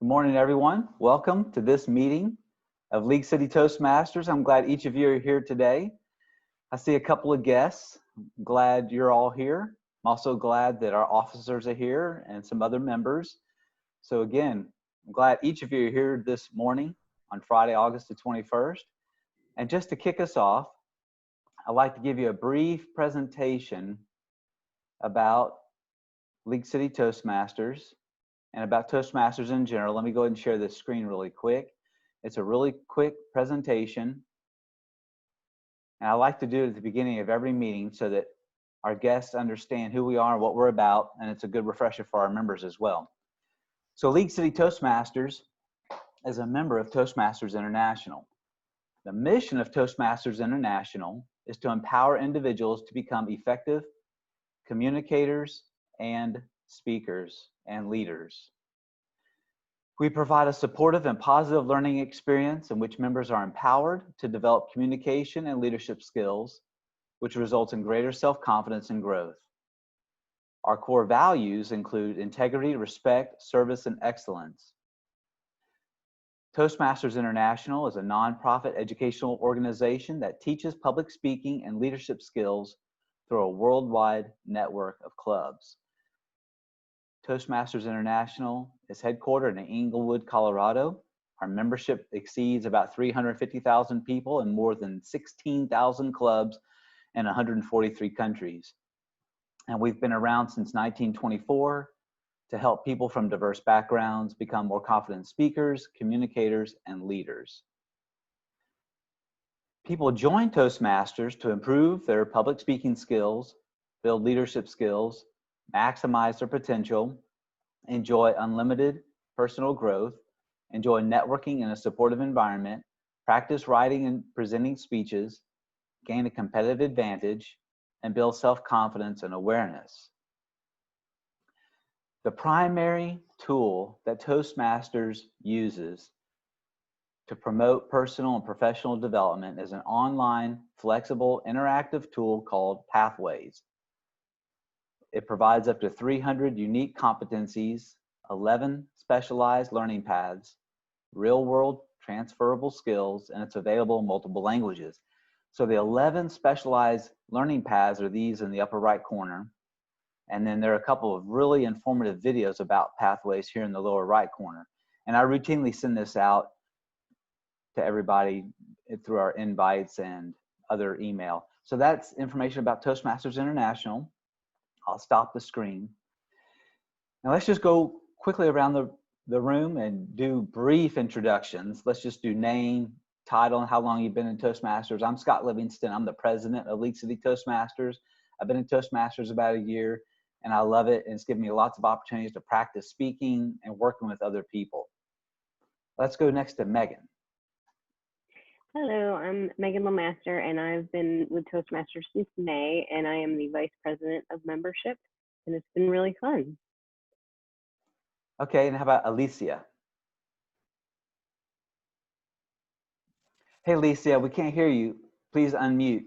Good morning, everyone. Welcome to this meeting of League City Toastmasters. I'm glad each of you are here today. I see a couple of guests. I'm glad you're all here. I'm also glad that our officers are here and some other members. So again, I'm glad each of you are here this morning on Friday, August the 21st. And just to kick us off, I'd like to give you a brief presentation about League City Toastmasters and about Toastmasters in general. Let me go ahead and share this screen really quick. It's a really quick presentation. And I like to do it at the beginning of every meeting so that our guests understand who we are and what we're about, and it's a good refresher for our members as well. So League City Toastmasters is a member of Toastmasters International. The mission of Toastmasters International is to empower individuals to become effective communicators and speakers and leaders. We provide a supportive and positive learning experience in which members are empowered to develop communication and leadership skills, which results in greater self-confidence and growth. Our core values include integrity, respect, service, and excellence. Toastmasters International is a nonprofit educational organization that teaches public speaking and leadership skills through a worldwide network of clubs. Toastmasters International is headquartered in Englewood, Colorado. Our membership exceeds about 350,000 people in more than 16,000 clubs in 143 countries. And we've been around since 1924 to help people from diverse backgrounds become more confident speakers, communicators, and leaders. People join Toastmasters to improve their public speaking skills, build leadership skills, maximize their potential, enjoy unlimited personal growth, enjoy networking in a supportive environment, practice writing and presenting speeches, gain a competitive advantage, and build self-confidence and awareness. The primary tool that Toastmasters uses to promote personal and professional development is an online, flexible, interactive tool called Pathways. It provides up to 300 unique competencies, 11 specialized learning paths, real-world transferable skills, and it's available in multiple languages. So the 11 specialized learning paths are these in the upper right corner. And then there are a couple of really informative videos about Pathways here in the lower right corner. And I routinely send this out to everybody through our invites and other email. So that's information about Toastmasters International. I'll stop the screen. Now let's just go quickly around the room and do brief introductions. Let's just do name, title, and how long you've been in Toastmasters. I'm Scott Livingston. I'm the president of League City Toastmasters. I've been in Toastmasters about a year, and I love it. And it's given me lots of opportunities to practice speaking and working with other people. Let's go next to Megan. Hello, I'm Megan LeMaster, and I've been with Toastmasters since May, and I am the Vice President of Membership, and it's been really fun. Okay, and how about Alicia? Hey, Alicia, we can't hear you. Please unmute.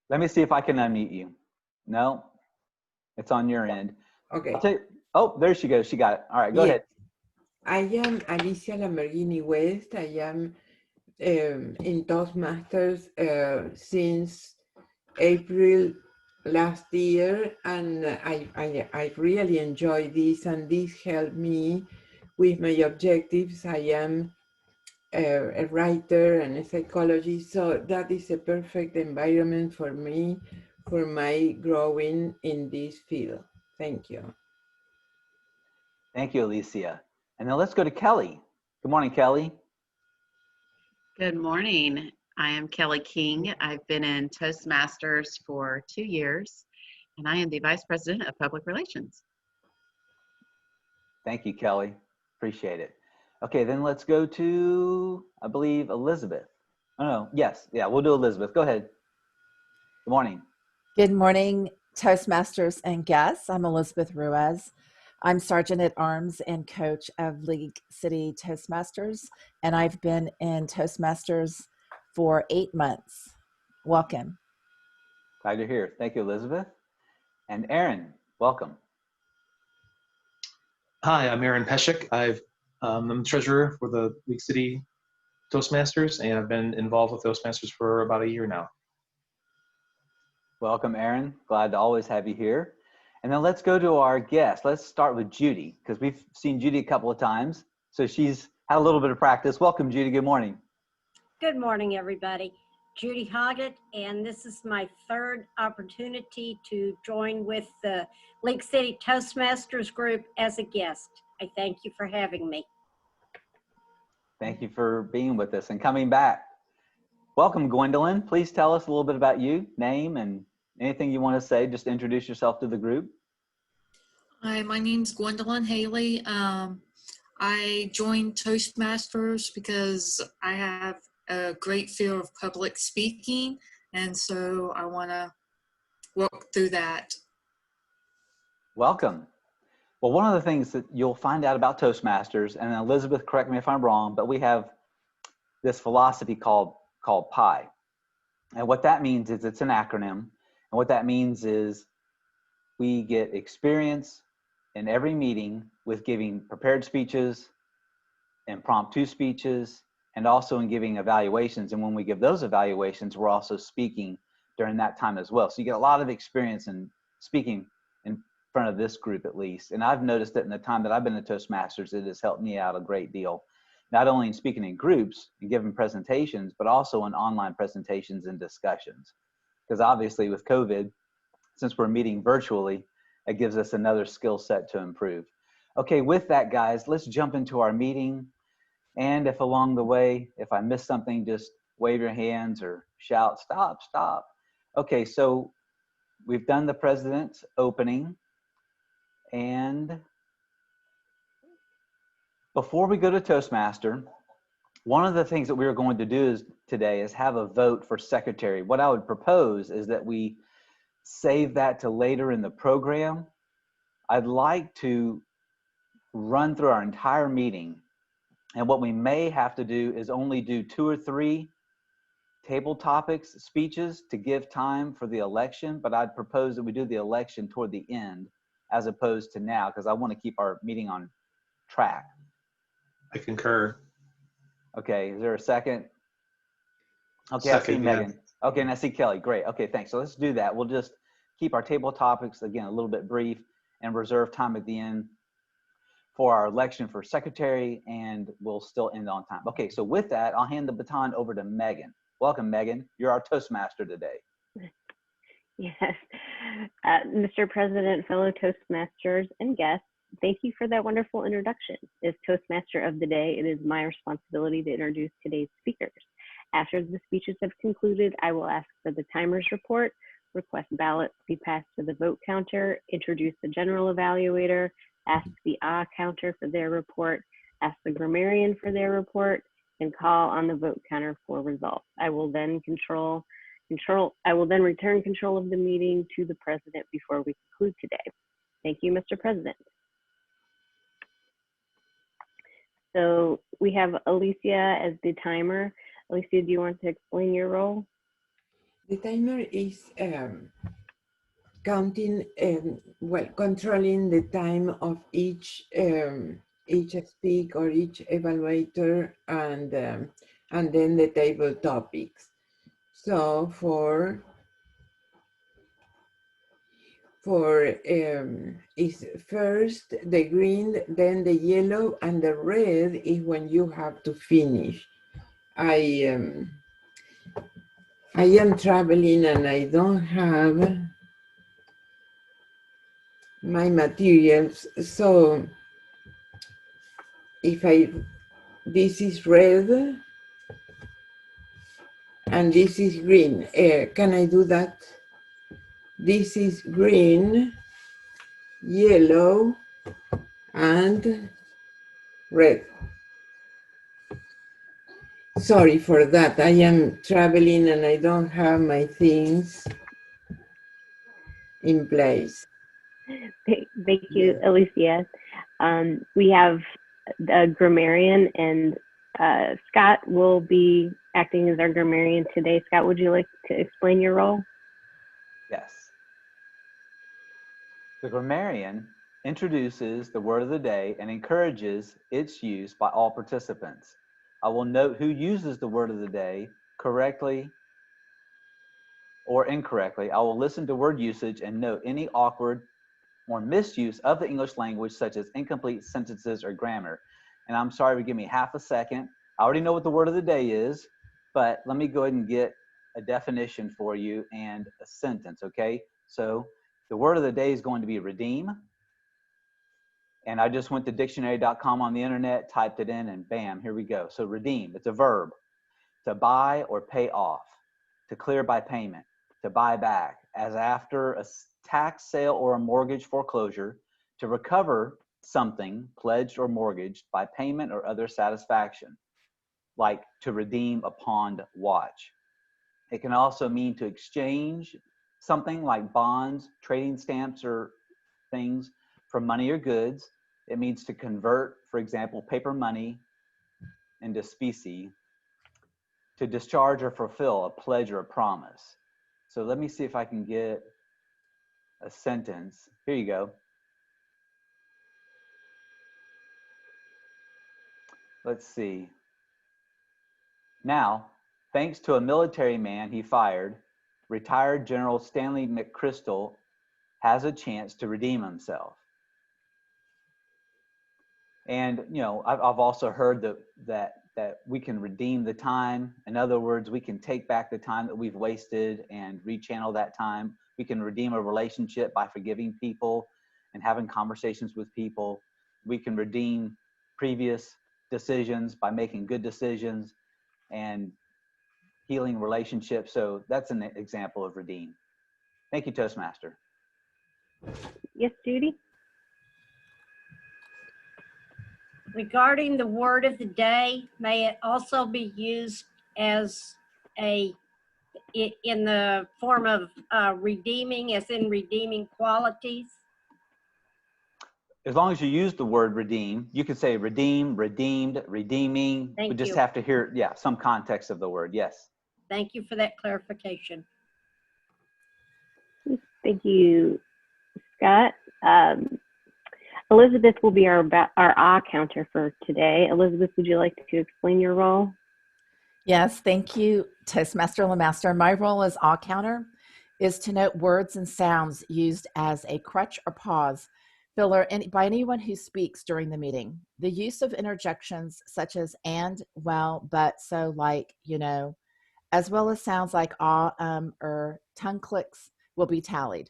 Let me see if I can unmute you. No, it's on your end. Okay. Oh, there she goes. She got it. All right, go ahead. I am Alicia Lamborghini West. I am in Toastmasters since April last year, and I really enjoy this, and this helped me with my objectives. I am a writer and a psychologist, so that is a perfect environment for me, for my growing in this field. Thank you. Thank you, Alicia. And now let's go to Kelly. Good morning, Kelly. Good morning. I am Kelly King. I've been in Toastmasters for 2 years, and I am the Vice President of Public Relations. Thank you, Kelly. Appreciate it. Okay, then let's go to, I believe, Elizabeth. Oh, no, yes, yeah, we'll do Elizabeth. Go ahead. Good morning. Good morning, Toastmasters and guests. I'm Elizabeth Ruiz. I'm Sergeant at Arms and coach of League City Toastmasters, and I've been in Toastmasters for 8 months. Welcome. Glad you're here. Thank you, Elizabeth. And Aaron, welcome. Hi, I'm Aaron Peshek. I'm the treasurer for the League City Toastmasters, and I've been involved with Toastmasters for about a year now. Welcome, Aaron. Glad to always have you here. And then let's go to our guest. Let's start with Judy, because we've seen Judy a couple of times. So she's had a little bit of practice. Welcome, Judy. Good morning. Good morning, everybody. Judy Hoggett, and this is my third opportunity to join with the League City Toastmasters group as a guest. I thank you for having me. Thank you for being with us and coming back. Welcome, Gwendolyn. Please tell us a little bit about you, name, and anything you want to say. Just introduce yourself to the group. Hi, my name's Gwendolyn Haley. I joined Toastmasters because I have a great fear of public speaking, and so I want to work through that. Welcome. Well, one of the things that you'll find out about Toastmasters, and Elizabeth, correct me if I'm wrong, but we have this philosophy called PIE. And what that means is it's an acronym. And what that means is we get experience in every meeting with giving prepared speeches, impromptu speeches, and also in giving evaluations. And when we give those evaluations, we're also speaking during that time as well. So you get a lot of experience in speaking in front of this group, at least. And I've noticed that in the time that I've been in Toastmasters, it has helped me out a great deal, not only in speaking in groups and giving presentations, but also in online presentations and discussions. Because obviously with COVID, since we're meeting virtually, it gives us another skill set to improve. Okay, with that, guys, let's jump into our meeting. And if along the way, if I miss something, just wave your hands or shout, stop, stop. Okay, so we've done the president's opening. And before we go to Toastmaster, one of the things that we are going to do today is have a vote for secretary. What I would propose is that we save that to later in the program. I'd like to run through our entire meeting. And what we may have to do is only do 2 or 3 table topics speeches to give time for the election. But I'd propose that we do the election toward the end as opposed to now, because I want to keep our meeting on track. I concur. Okay, is there a second? Okay, Second, I see Megan. Yeah. Okay, and I see Kelly. Great. Okay, thanks. So let's do that. We'll just keep our table topics, again, a little bit brief and reserve time at the end for our election for secretary, and we'll still end on time. Okay, so with that, I'll hand the baton over to Megan. Welcome, Megan. You're our Toastmaster today. Yes. Mr. President, fellow Toastmasters, and guests, thank you for that wonderful introduction. As Toastmaster of the day, it is my responsibility to introduce today's speakers. After the speeches have concluded, I will ask for the timer's report, request ballots be passed to the vote counter, introduce the general evaluator, ask the counter for their report, ask the grammarian for their report, and call on the vote counter for results. I will then return control of the meeting to the president before we conclude today. Thank you, Mr. President. So we have Alicia as the timer. Alicia, do you want to explain your role? The timer is counting, controlling the time of each speak or each evaluator, and then the table topics. So is first the green, then the yellow, and the red is when you have to finish. I am traveling and I don't have my materials, so this is red and this is green. Can I do that? This is green, yellow, and red. Sorry for that. I am traveling and I don't have my things in place. Thank you, Alicia. We have a grammarian, and Scott will be acting as our grammarian today. Scott, would you like to explain your role? Yes. The grammarian introduces the word of the day and encourages its use by all participants. I will note who uses the word of the day correctly or incorrectly. I will listen to word usage and note any awkward or misuse of the English language, such as incomplete sentences or grammar. And I'm sorry, give me half a second. I already know what the word of the day is, but let me go ahead and get a definition for you and a sentence, okay? So the word of the day is going to be redeem. And I just went to dictionary.com on the internet, typed it in, and bam, here we go. So redeem, it's a verb. To buy or pay off, to clear by payment, to buy back, as after a tax sale or a mortgage foreclosure, to recover something pledged or mortgaged by payment or other satisfaction, like to redeem a pawned watch. It can also mean to exchange something like bonds, trading stamps, or things for money or goods. It means to convert, for example, paper money into specie, to discharge or fulfill a pledge or a promise. So let me see if I can get a sentence. Here you go. Let's see. Now, thanks to a military man he fired, retired General Stanley McChrystal has a chance to redeem himself. And you know, I've also heard that we can redeem the time. In other words, we can take back the time that we've wasted and rechannel that time. We can redeem a relationship by forgiving people and having conversations with people. We can redeem previous decisions by making good decisions and healing relationships. So that's an example of redeem. Thank you, Toastmaster. Yes, Judy? Regarding the word of the day, may it also be used as in the form of redeeming, as in redeeming qualities? As long as you use the word redeem, you could say redeem, redeemed, redeeming. Thank we just you. have to hear, yeah, some context of the word. Yes. Thank you for that clarification. Thank you, Scott. Elizabeth will be our ah counter for today. Elizabeth, would you like to explain your role? Yes, thank you, Toastmaster Lemaster. My role as awe counter is to note words and sounds used as a crutch or pause filler by anyone who speaks during the meeting. The use of interjections such as and, well, but, so, like, you know, as well as sounds like or tongue clicks will be tallied.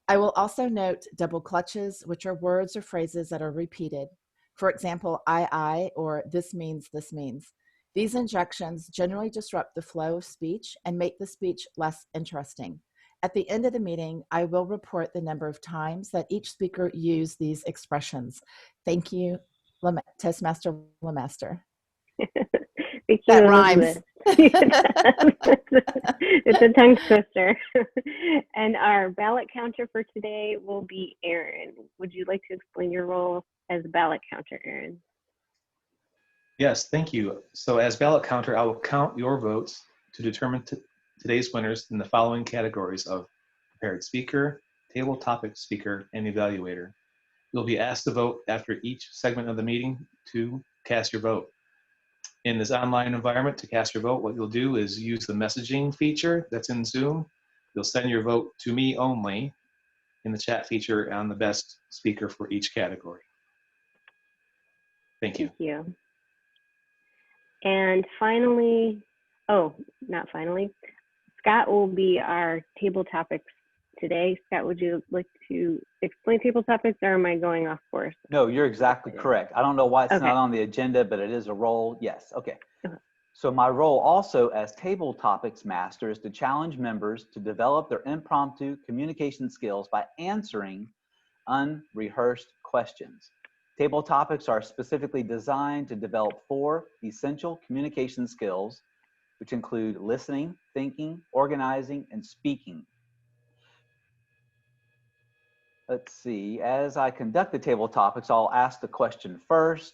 I will also note double clutches, which are words or phrases that are repeated. For example, I, or this means, this means. These injections generally disrupt the flow of speech and make the speech less interesting. At the end of the meeting, I will report the number of times that each speaker used these expressions. Thank you, Toastmaster Lemaster. Thank you, That Elizabeth. It's a tongue twister. And our ballot counter for today will be Aaron. Would you like to explain your role as a ballot counter, Aaron? Yes, thank you. So as ballot counter, I will count your votes to determine today's winners in the following categories of prepared speaker, table topic speaker, and evaluator. You'll be asked to vote after each segment of the meeting to cast your vote. In this online environment, to cast your vote, what you'll do is use the messaging feature that's in Zoom. You'll send your vote to me only in the chat feature on the best speaker for each category. Thank you. Thank you. And finally, oh, not finally, Scott will be our table topics today. Scott, would you like to explain table topics, or am I going off course? No, you're exactly correct. I don't know why it's Okay. not on the agenda, but it is a role. Yes. Okay. So my role also as table topics master is to challenge members to develop their impromptu communication skills by answering unrehearsed questions. Table topics are specifically designed to develop 4 essential communication skills, which include listening, thinking, organizing, and speaking. let's see, as I conduct the table topics, I'll ask the question first,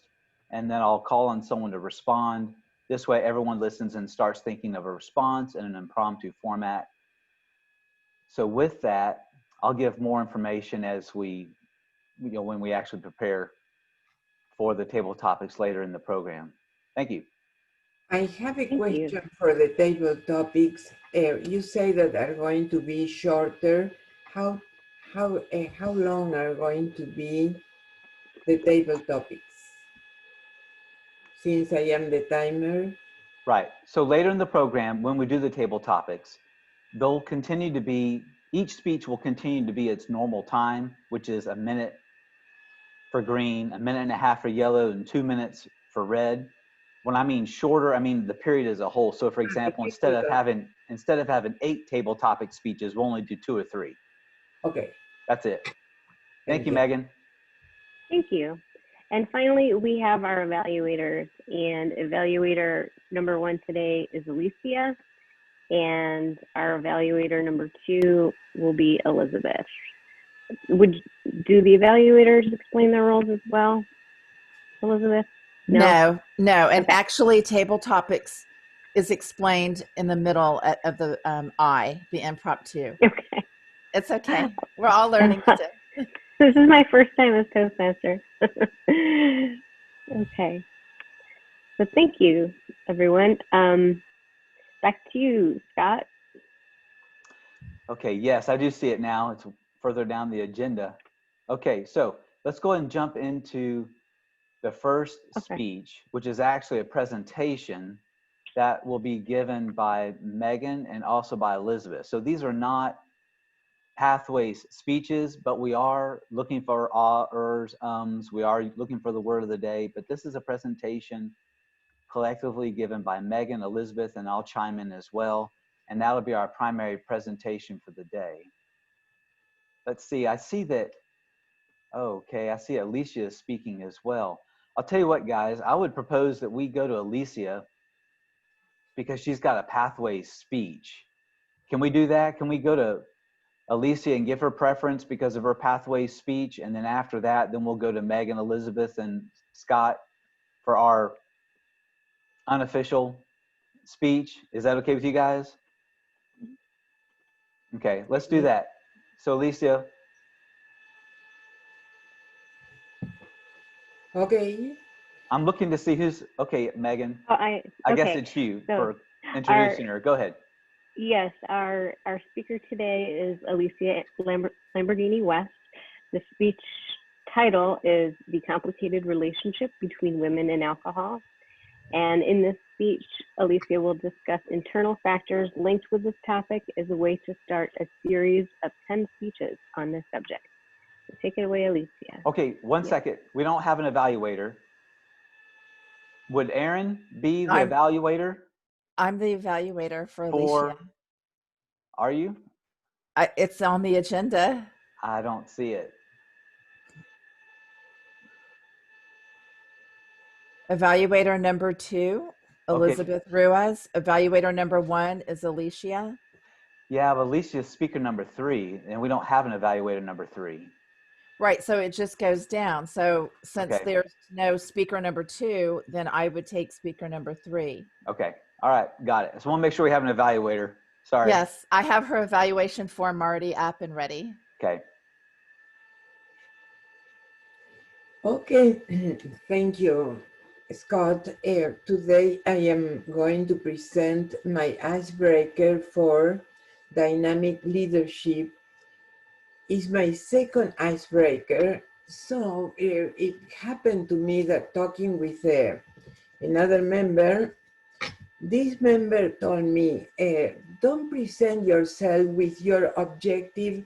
and then I'll call on someone to respond. This way, everyone listens and starts thinking of a response in an impromptu format. So with that, I'll give more information as we, when we actually prepare for the table topics later in the program. Thank you. I have a Thank you. question for the table topics. You say that are going to be shorter. How long are going to be the table topics? Since I am the timer. Right. So later in the program, when we do the table topics, they'll continue to be, each speech will continue to be its normal time, which is a minute for green, a minute and a half for yellow, and 2 minutes for red. When I mean shorter, I mean the period as a whole. So for example, instead of having 8 table topic speeches, we'll only do 2 or 3. Okay. That's it. Thank you, Megan. Thank you. And finally, we have our evaluators, and evaluator number 1 today is Alicia, and our evaluator number 2 will be Elizabeth. Do the evaluators explain their roles as well, Elizabeth? No. And Okay. actually, table topics is explained in the middle of the the impromptu. Okay. It's okay. We're all learning still. This is my first time as Toastmaster. Okay. So thank you, everyone. Back to you, Scott. Okay, yes, I do see it now. It's further down the agenda. Okay, so let's go ahead and jump into the first speech, which is actually a presentation that will be given by Megan and also by Elizabeth. So these are not Pathways speeches, but we are looking for ers, ums. We are looking for the word of the day, but this is a presentation collectively given by Megan, Elizabeth, and I'll chime in as well. And that'll be our primary presentation for the day. Let's see, I see that, okay, I see Alicia is speaking as well. I'll tell you what, guys, I would propose that we go to Alicia because she's got a Pathways speech. Can we do that? Can we go to Alicia and give her preference because of her Pathways speech, and then after that, then we'll go to Megan, Elizabeth, and Scott for our unofficial speech. Is that okay with you guys? Okay, let's do that. So Alicia. Okay. I'm looking to see who's, okay, Megan. I guess it's you for introducing her. Go ahead. Yes, our speaker today is Alicia Lamborghini West. The speech title is The Complicated Relationship Between Women and Alcohol. And in this speech, Alicia will discuss internal factors linked with this topic as a way to start a series of 10 speeches on this subject. So take it away, Alicia. Okay, one second. We don't have an evaluator. Would Aaron be the evaluator? I'm the evaluator for Alicia. Are you? It's on the agenda. I don't see it. Evaluator number 2, Elizabeth Ruiz. Evaluator number 1 is Alicia. Yeah, but Alicia's speaker number 3, and we don't have an evaluator number 3. Right, so it just goes down. So since there's no speaker number 2, then I would take speaker number 3. Okay, all right, got it. So I want to make sure we have an evaluator. Sorry. Yes, I have her evaluation form already up and ready. Okay. Okay, thank you, Scott. Today I am going to present my icebreaker for dynamic leadership. It's my second icebreaker. So it happened to me that talking with another member, this member told me, don't present yourself with your objective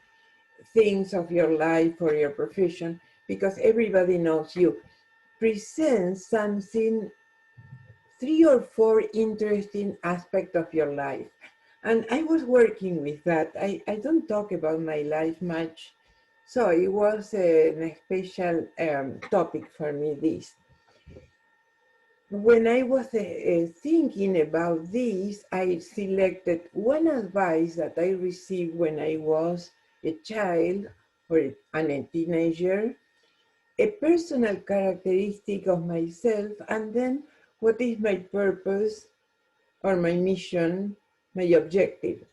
things of your life or your profession, because everybody knows you. Present something, 3 or 4 interesting aspects of your life. And I was working with that. I don't talk about my life much. So it was a special topic for me, this. When I was thinking about this, I selected one advice that I received when I was a child and a teenager, a personal characteristic of myself, and then what is my purpose or my mission, my objective.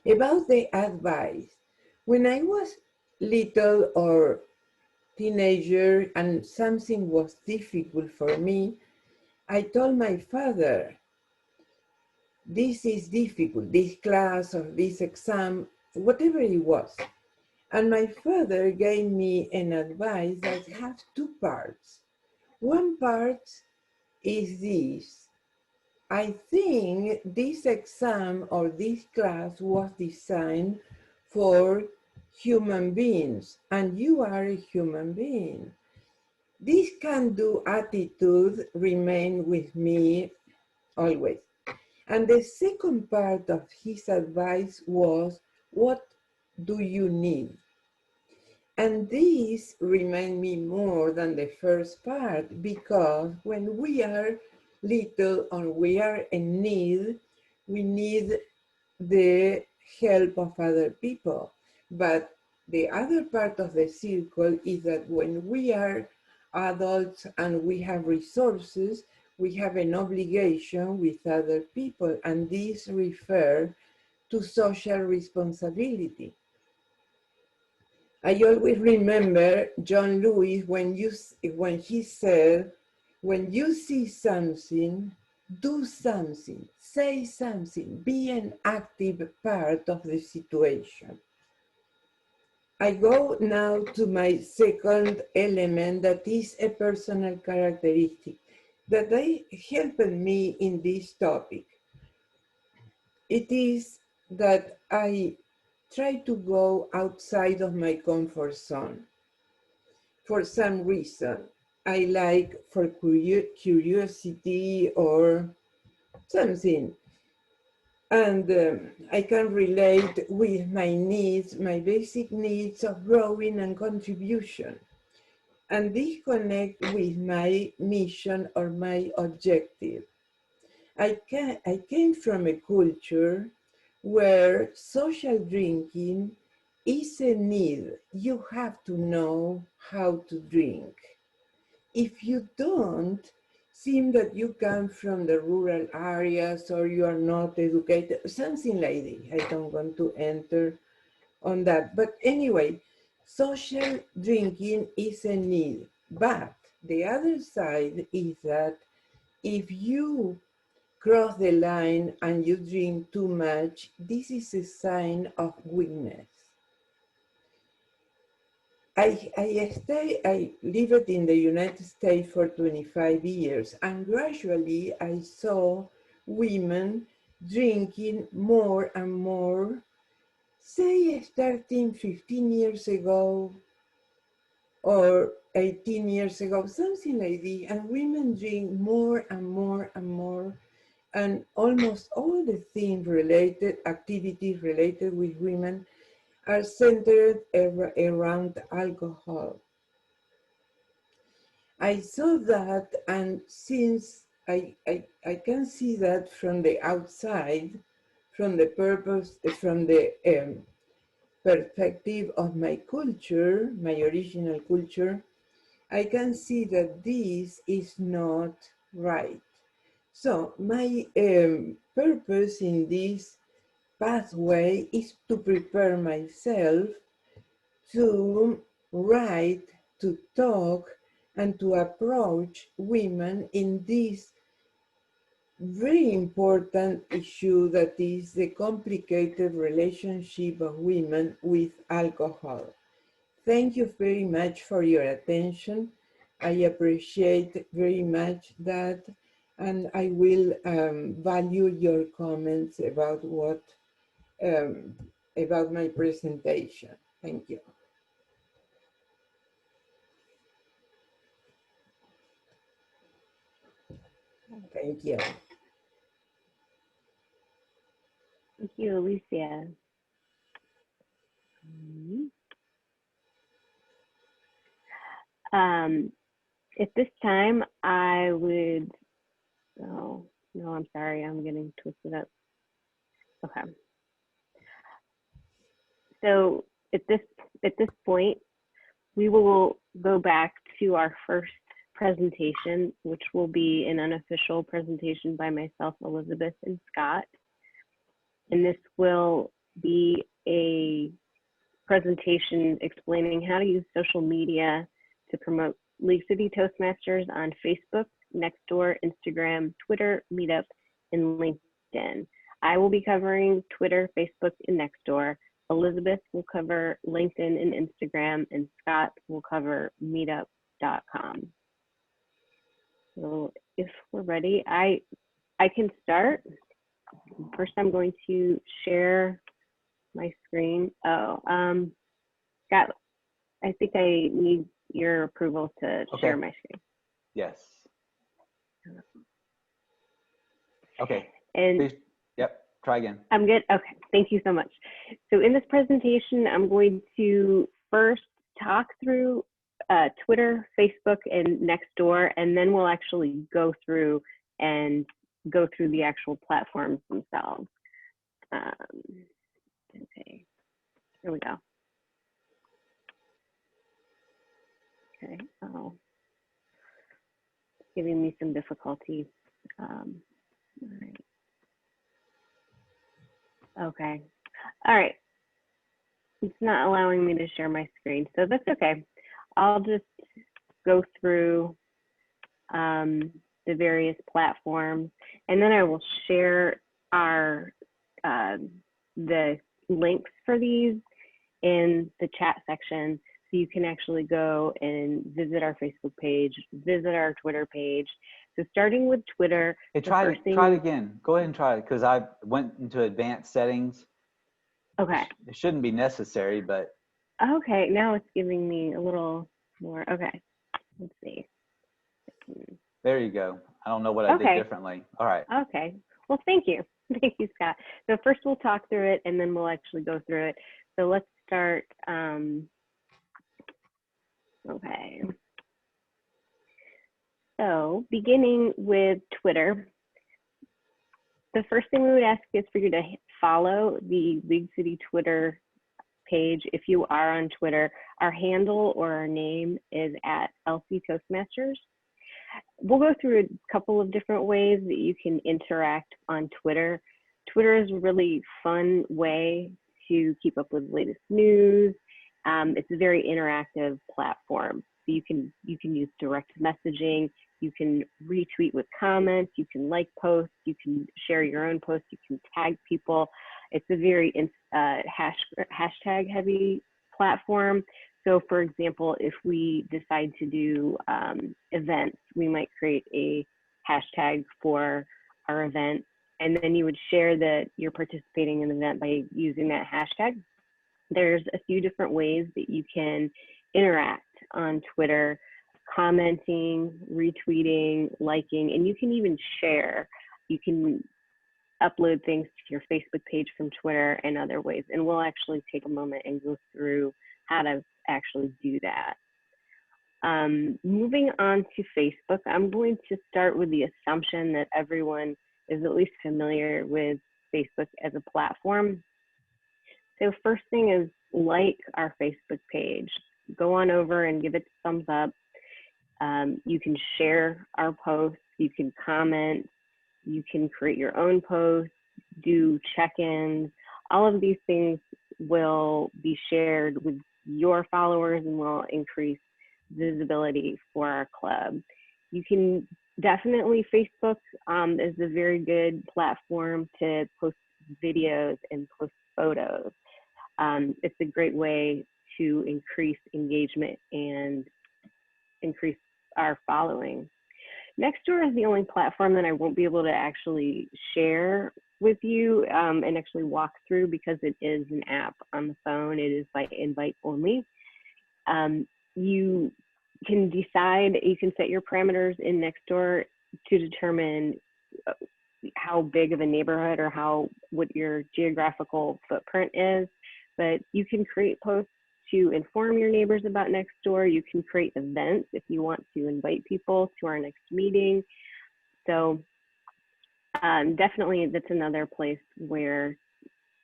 About the advice, when I was little or teenager and something was difficult for me, I told my father, this is difficult, this class or this exam, whatever it was. And my father gave me an advice that has two parts. One part is this. I think this exam or this class was designed for human beings, and you are a human being. This can-do attitude remained with me always. And the second part of his advice was, what do you need? And this remind me more than the first part, because when we are little or we are in need, we need the help of other people. But the other part of the circle is that when we are adults and we have resources, we have an obligation with other people, and this refers to social responsibility. I always remember John Lewis when he said, when you see something, do something, say something, be an active part of the situation. I go now to my second element, that is a personal characteristic that helped me in this topic. It is that I try to go outside of my comfort zone. For some reason, I like for curiosity or something. And I can relate with my needs, my basic needs of growing and contribution. And this connect with my mission or my objective. I came from a culture where social drinking is a need. You have to know how to drink. If you don't, seem that you come from the rural areas or you are not educated, something like this. I don't want to enter on that. But anyway, social drinking is a need. But the other side is that if you cross the line and you drink too much, this is a sign of weakness. I lived in the United States for 25 years, and gradually I saw women drinking more and more, say starting 15 years ago or 18 years ago, something like that, and women drink more and more and more, and almost all the things related, activities related with women are centered around alcohol. I saw that, and since I can see that from the outside, from the purpose, from the perspective of my culture, my original culture, I can see that this is not right. So my purpose in this pathway is to prepare myself to write, to talk, and to approach women in this very important issue that is the complicated relationship of women with alcohol. Thank you very much for your attention. I appreciate very much that, and I will value your comments about about my presentation. Thank you. Thank you. Thank you, Alicia. At this time, I would, oh, no, I'm sorry, I'm getting twisted up. Okay. So at this at this point, we will go back to our first presentation, which will be an unofficial presentation by myself, Elizabeth, and Scott. And this will be a presentation explaining how to use social media to promote League City Toastmasters on Facebook, Nextdoor, Instagram, Twitter, Meetup, and LinkedIn. I will be covering Twitter, Facebook, and Nextdoor. Elizabeth will cover LinkedIn and Instagram, and Scott will cover meetup.com. So if we're ready, I can start. First, I'm going to share my screen. Oh, Scott, I think I need your approval to share my screen. Yes. Okay. And please, yep, try again. I'm good. Okay, thank you so much. So in this presentation, I'm going to first talk through Twitter, Facebook, and Nextdoor, and then we'll actually go through the actual platforms themselves. Okay, here we go. Okay, oh, giving me some difficulty. All right. Okay, all right. It's not allowing me to share my screen, so that's okay. I'll just go through the various platforms, and then I will share our the links for these in the chat section, so you can actually go and visit our Facebook page, visit our Twitter page. So starting with Twitter. Hey, try it again. Go ahead and try it, because I went into advanced settings. Okay. It shouldn't be necessary, but. Okay, now it's giving me a little more. Okay, let's see. There you go. I don't know what I did differently. All right. Okay. Well, thank you. Thank you, Scott. So first we'll talk through it, and then we'll actually go through it. So let's start. Okay. So beginning with Twitter, the first thing we would ask is for you to follow the League City Twitter page. If you are on Twitter, our handle or our name is @LC Toastmasters. We'll go through a couple of different ways that you can interact on Twitter. Twitter is a really fun way to keep up with the latest news. It's a very interactive platform. So you can use direct messaging, you can retweet with comments, you can like posts, you can share your own posts, you can tag people. It's a very hashtag heavy platform. So for example, if we decide to do events, we might create a hashtag for our event, and then you would share that you're participating in the event by using that hashtag. There's a few different ways that you can interact on Twitter: commenting, retweeting, liking, and you can even share. You can upload things to your Facebook page from Twitter and other ways. And we'll actually take a moment and go through how to actually do that. Moving on to Facebook, I'm going to start with the assumption that everyone is at least familiar with Facebook as a platform. So first thing is like our Facebook page. Go on over and give it a thumbs up. You can share our posts, you can comment, you can create your own posts, do check-ins. All of these things will be shared with your followers and will increase visibility for our club. You can definitely, Facebook is a very good platform to post videos and post photos. It's a great way to increase engagement and increase our following. Nextdoor is the only platform that I won't be able to actually share with you and actually walk through, because it is an app on the phone. It is by invite only. You can decide, you can set your parameters in Nextdoor to determine how big of a neighborhood or what your geographical footprint is, but you can create posts to inform your neighbors about Nextdoor. You can create events if you want to invite people to our next meeting. So definitely that's another place where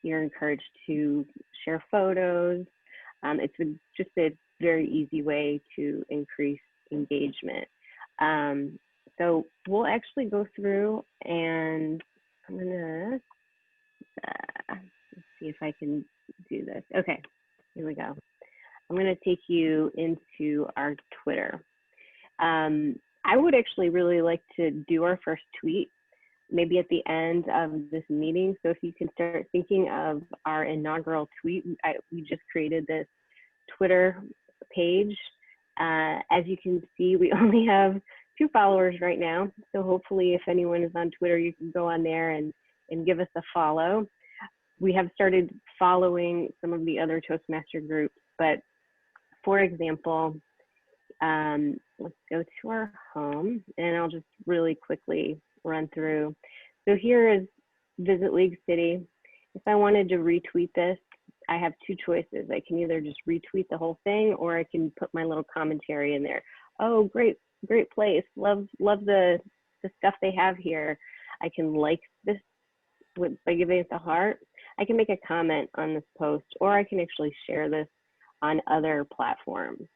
you're encouraged to share photos. It's just a very easy way to increase engagement. So we'll actually go through, and I'm gonna let's see if I can do this. Okay, here we go. I'm gonna take you into our Twitter. I would actually really like to do our first tweet maybe at the end of this meeting. So if you can start thinking of our inaugural tweet, we just created this Twitter page. As you can see, we only have 2 followers right now. So hopefully if anyone is on Twitter, you can go on there and give us a follow. We have started following some of the other Toastmaster groups, but for example, let's go to our home, and I'll just really quickly run through. So here is Visit League City. If I wanted to retweet this, I have 2 choices. I can either just retweet the whole thing, or I can put my little commentary in there. Oh, great place. Love the stuff they have here. I can like this by giving it the heart. I can make a comment on this post, or I can actually share this on other platforms.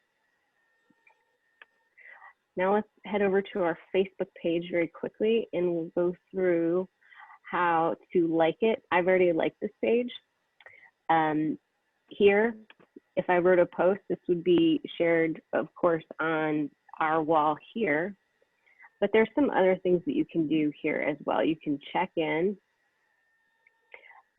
Now let's head over to our Facebook page very quickly, and we'll go through how to like it. I've already liked this page. Here, if I wrote a post, this would be shared, of course, on our wall here. But there's some other things that you can do here as well. You can check in.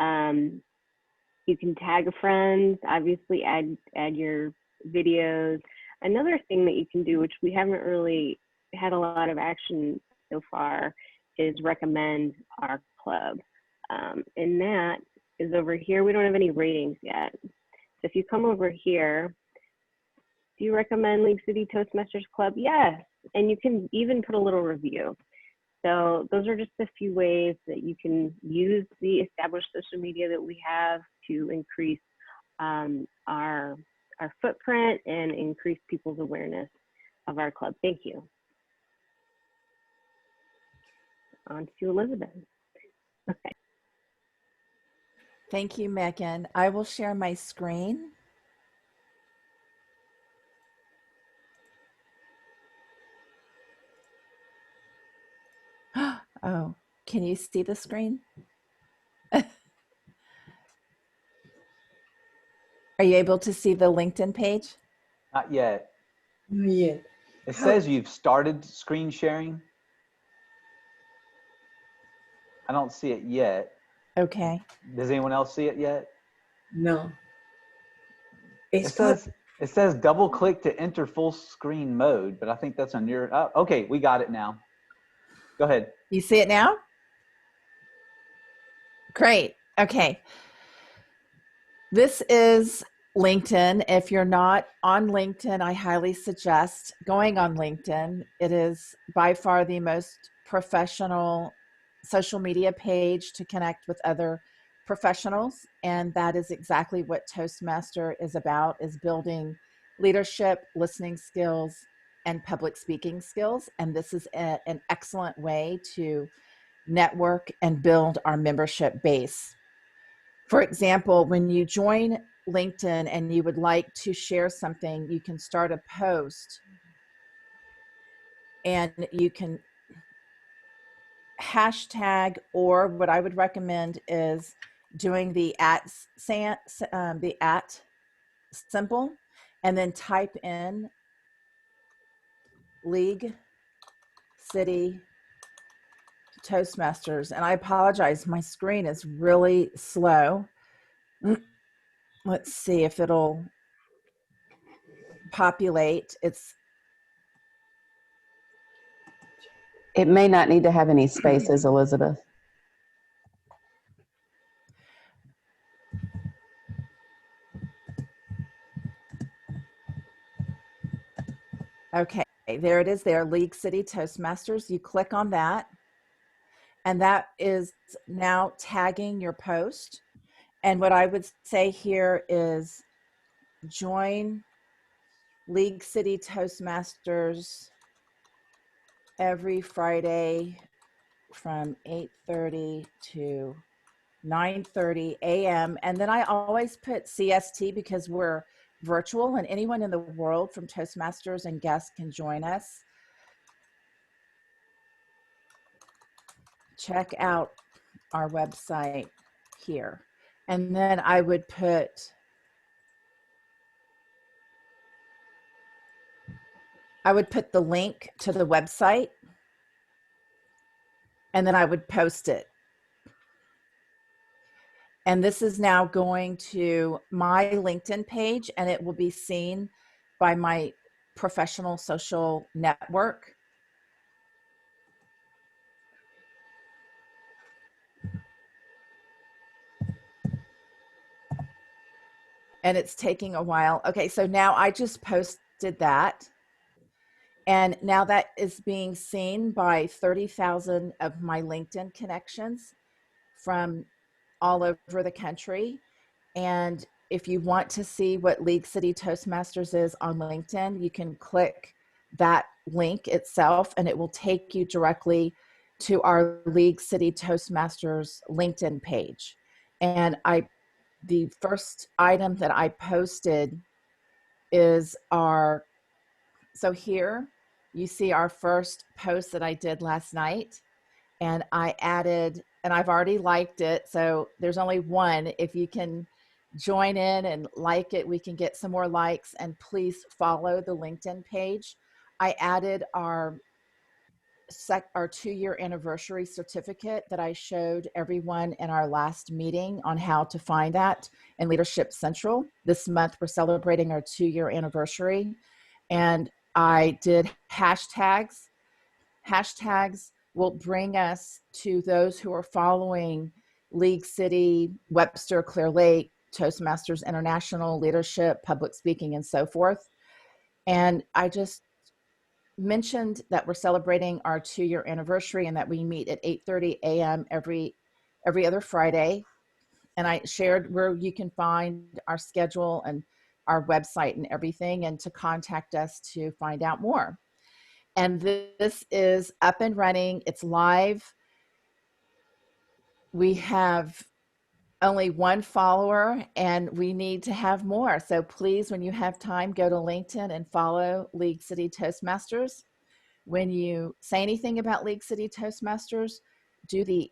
You can tag friends, obviously add your videos. Another thing that you can do, which we haven't really had a lot of action so far, is recommend our club. And that is over here. We don't have any ratings yet. So if you come over here, do you recommend League City Toastmasters Club? Yes, and you can even put a little review. So those are just a few ways that you can use the established social media that we have to increase our footprint and increase people's awareness of our club. Thank you. On to Elizabeth. Okay. Thank you, Megan. I will share my screen. Oh, can you see the screen? Are you able to see the LinkedIn page? Not yet. Not yet. It says you've started screen sharing. I don't see it yet. Okay. Does anyone else see it yet? No. It says double click to enter full screen mode, but I think that's on your, oh, okay, we got it now. Go ahead. You see it now? Great. Okay. This is LinkedIn. If you're not on LinkedIn, I highly suggest going on LinkedIn. It is by far the most professional social media page to connect with other professionals. And that is exactly what Toastmaster is about, is building leadership, listening skills, and public speaking skills. And this is an excellent way to network and build our membership base. For example, when you join LinkedIn and you would like to share something, you can start a post and you can hashtag, or what I would recommend is doing the at symbol and then type in League City Toastmasters. And I apologize, my screen is really slow. Let's see if it'll populate. It may not need to have any spaces, Elizabeth. Okay, there it is there, League City Toastmasters. You click on that, and that is now tagging your post. And what I would say here is join League City Toastmasters every Friday from 8:30 to 9:30 a.m. And then I always put CST because we're virtual, and anyone in the world from Toastmasters and guests can join us. Check out our website here. And then I would put the link to the website, and then I would post it. And this is now going to my LinkedIn page, and it will be seen by my professional social network. And it's taking a while. Okay, so now I just posted that. And now that is being seen by 30,000 of my LinkedIn connections from all over the country. And if you want to see what League City Toastmasters is on LinkedIn, you can click that link itself and it will take you directly to our League City Toastmasters LinkedIn page. And the first item that I posted is so here you see our first post that I did last night, and I added, and I've already liked it, so there's only one. If you can join in and like it, we can get some more likes, and please follow the LinkedIn page. I added our 2-year anniversary certificate that I showed everyone in our last meeting on how to find that in Leadership Central. This month, we're celebrating our 2-year anniversary. And I did hashtags. Hashtags will bring us to those who are following League City, Webster, Clear Lake, Toastmasters International, Leadership, Public Speaking, and so forth. And I just mentioned that we're celebrating our 2-year anniversary and that we meet at 8:30 a.m. every other Friday. And I shared where you can find our schedule and our website and everything, and to contact us to find out more. And this is up and running. It's live. We have only one follower and we need to have more. So please, when you have time, go to LinkedIn and follow League City Toastmasters. When you say anything about League City Toastmasters, do the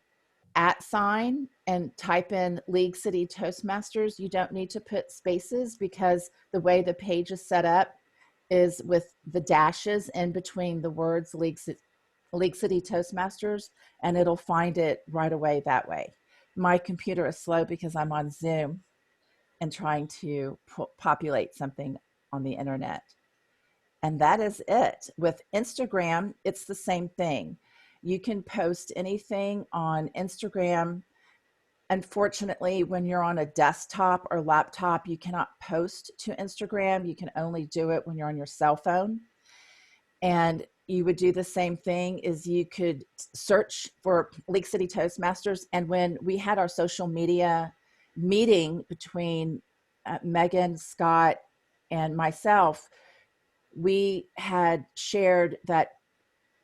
@ and type in League City Toastmasters. You don't need to put spaces because the way the page is set up is with the dashes in between the words League City Toastmasters, and it'll find it right away that way. My computer is slow because I'm on Zoom and trying to populate something on the internet. And that is it. With Instagram, it's the same thing. You can post anything on Instagram. Unfortunately, when you're on a desktop or laptop, you cannot post to Instagram. You can only do it when you're on your cell phone. And you would do the same thing is you could search for League City Toastmasters. And when we had our social media meeting between Megan, Scott, and myself, we had shared that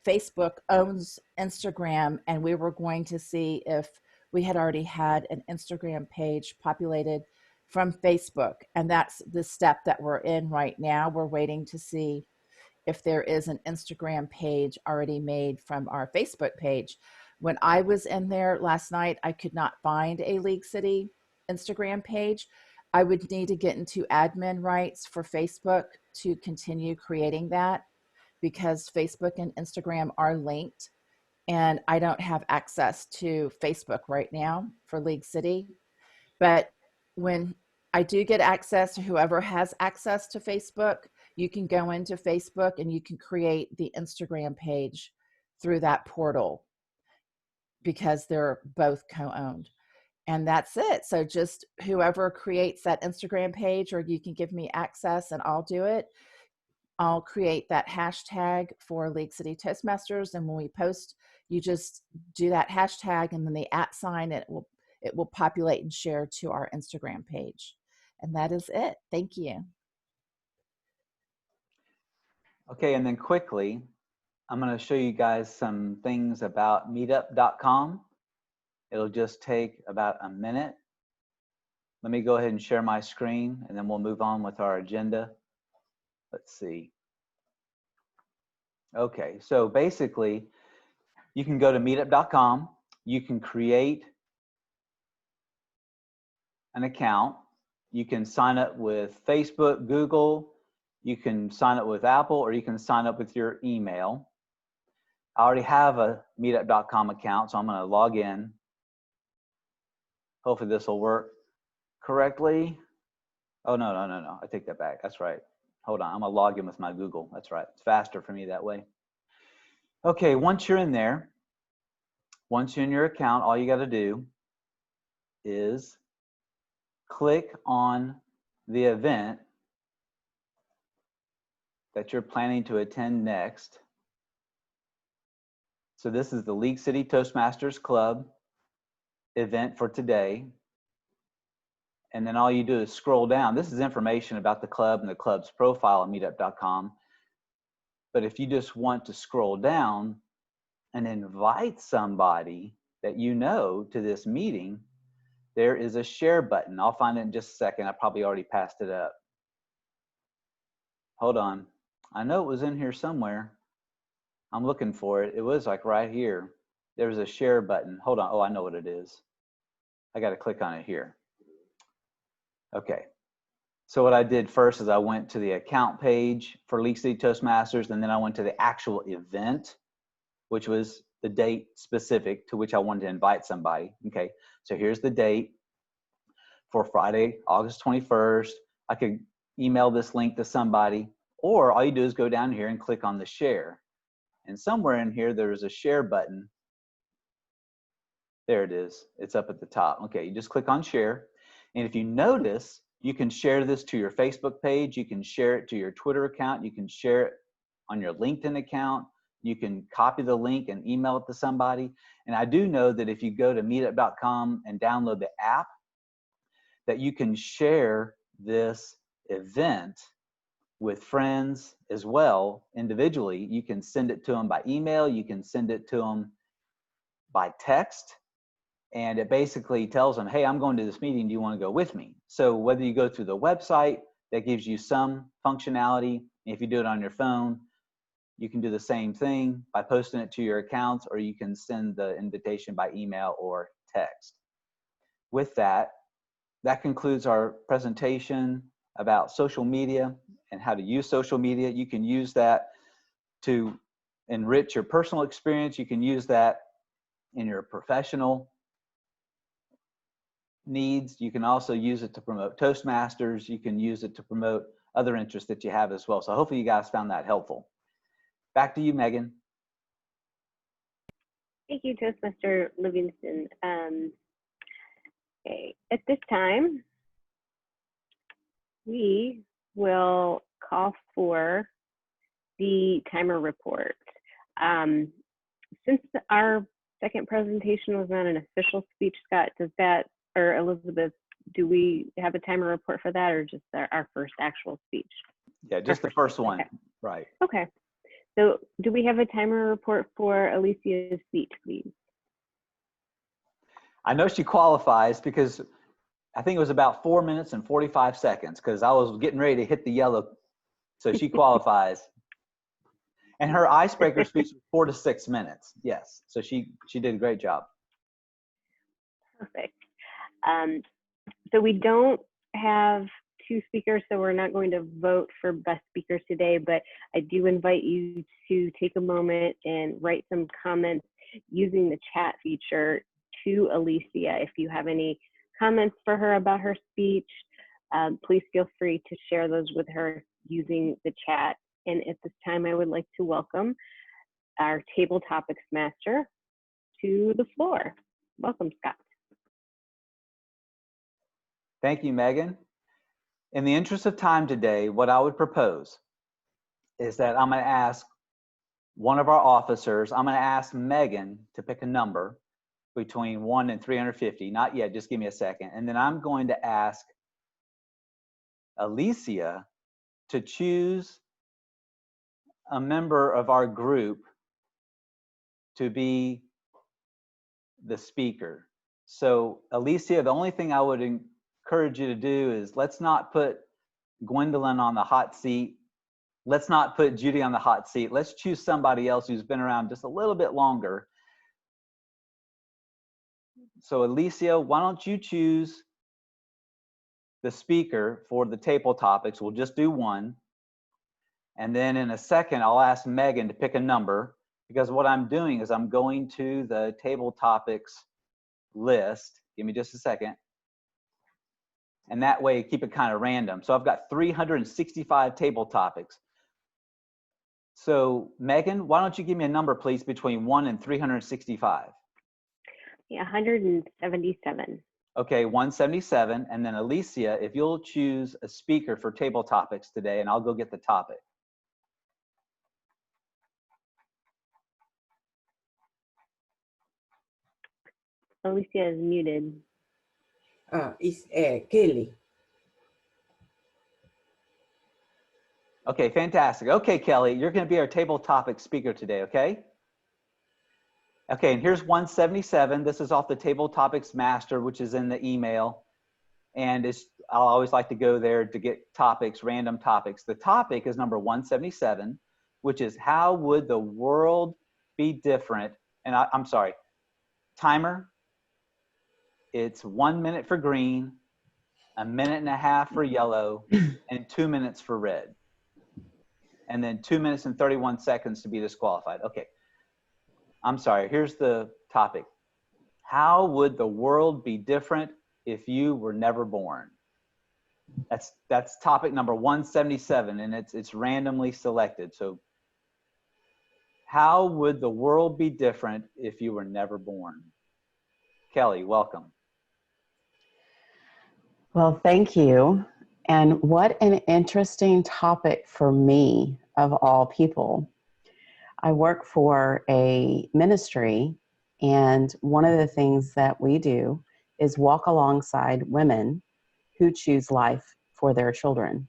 Facebook owns Instagram, and we were going to see if we had already had an Instagram page populated from Facebook. And that's the step that we're in right now. We're waiting to see if there is an Instagram page already made from our Facebook page. When I was in there last night, I could not find a League City Instagram page. I would need to get into admin rights for Facebook to continue creating that, because Facebook and Instagram are linked, and I don't have access to Facebook right now for League City. But when I do get access to whoever has access to Facebook, you can go into Facebook and you can create the Instagram page through that portal because they're both co-owned. And that's it. So just whoever creates that Instagram page, or you can give me access and I'll do it. I'll create that hashtag for League City Toastmasters. And when we post, you just do that hashtag and then the @ it will populate and share to our Instagram page. And that is it. Thank you. Okay, and then quickly, I'm going to show you guys some things about meetup.com. It'll just take about a minute. Let me go ahead and share my screen, and then we'll move on with our agenda. Let's see. Okay, so basically, you can go to meetup.com. You can create an account. You can sign up with Facebook, Google. You can sign up with Apple, or you can sign up with your email. I already have a meetup.com account, so I'm going to log in. Hopefully this will work correctly. Oh, no. I take that back. That's right. Hold on. I'm going to log in with my Google. That's right. It's faster for me that way. Okay, once you're in there, once you're in your account, all you got to do is click on the event that you're planning to attend next. So this is the League City Toastmasters Club event for today. And then all you do is scroll down. This is information about the club and the club's profile on meetup.com. But if you just want to scroll down and invite somebody that you know to this meeting, there is a share button. I'll find it in just a second. I probably already passed it up. Hold on. I know it was in here somewhere. I'm looking for it. It was like right here. There's a share button. Hold on. Oh, I know what it is. I got to click on it here. Okay. So what I did first is I went to the account page for League City Toastmasters, and then I went to the actual event, which was the date specific to which I wanted to invite somebody. Okay. So here's the date for Friday, August 21st. I could email this link to somebody, or all you do is go down here and click on the share. And somewhere in here, there's a share button. There it is. It's up at the top. Okay, you just click on share. And if you notice, you can share this to your Facebook page. You can share it to your Twitter account. You can share it on your LinkedIn account. You can copy the link and email it to somebody. And I do know that if you go to meetup.com and download the app, that you can share this event with friends as well individually. You can send it to them by email. You can send it to them by text. And it basically tells them, hey, I'm going to this meeting. Do you want to go with me? So whether you go through the website, that gives you some functionality. If you do it on your phone, you can do the same thing by posting it to your accounts, or you can send the invitation by email or text. With that, that concludes our presentation about social media and how to use social media. You can use that to enrich your personal experience. You can use that in your professional needs. You can also use it to promote Toastmasters. You can use it to promote other interests that you have as well. So hopefully you guys found that helpful. Back to you, Megan. Thank you, Toastmaster Livingston. Okay, at this time, we will call for the timer report. Since our second presentation was not an official speech, Scott, does that, or Elizabeth, do we have a timer report for that, or just our first actual speech? Yeah, just the first one, okay. Right. Okay, so do we have a timer report for Alicia's speech, please? I know she qualifies because I think it was about 4 minutes and 45 seconds because I was getting ready to hit the yellow. So she qualifies. And her icebreaker speech was 4 to 6 minutes. Yes. So she did a great job. Perfect. So we don't have two speakers, so we're not going to vote for best speakers today, but I do invite you to take a moment and write some comments using the chat feature to Alicia. If you have any comments for her about her speech, please feel free to share those with her using the chat. And at this time, I would like to welcome our table topics master to the floor. Welcome, Scott. Thank you, Megan. In the interest of time today, what I would propose is that I'm going to ask one of our officers, I'm going to ask Megan to pick a number between 1 and 350. Not yet, just give me a second. And then I'm going to ask Alicia to choose a member of our group to be the speaker. So Alicia, the only thing I would encourage you to do is let's not put Gwendolyn on the hot seat. Let's not put Judy on the hot seat. Let's choose somebody else who's been around just a little bit longer. So Alicia, why don't you choose the speaker for the table topics? We'll just do one. And then in a second, I'll ask Megan to pick a number, because what I'm doing is I'm going to the table topics list. Give me just a second. And that way, keep it kind of random. So I've got 365 table topics. So Megan, why don't you give me a number, please, between 1 and 365? Yeah, 177. Okay, 177. And then Alicia, if you'll choose a speaker for table topics today, and I'll go get the topic. Alicia is muted. It's Kelly. Okay, fantastic. Okay, Kelly, you're going to be our table topic speaker today, okay? Okay, and here's 177. This is off the Table Topics Master, which is in the email. And I'll always like to go there to get topics, random topics. The topic is number 177, which is how would the world be different? And I'm sorry, timer. It's 1 minute for green, 1.5 minutes for yellow, and 2 minutes for red. And then 2 minutes and 31 seconds to be disqualified. Okay, I'm sorry, here's the topic. How would the world be different if you were never born? That's topic number 177, and it's randomly selected. So how would the world be different if you were never born? Kelly, welcome. Well, thank you. And what an interesting topic for me, of all people. I work for a ministry, and one of the things that we do is walk alongside women who choose life for their children.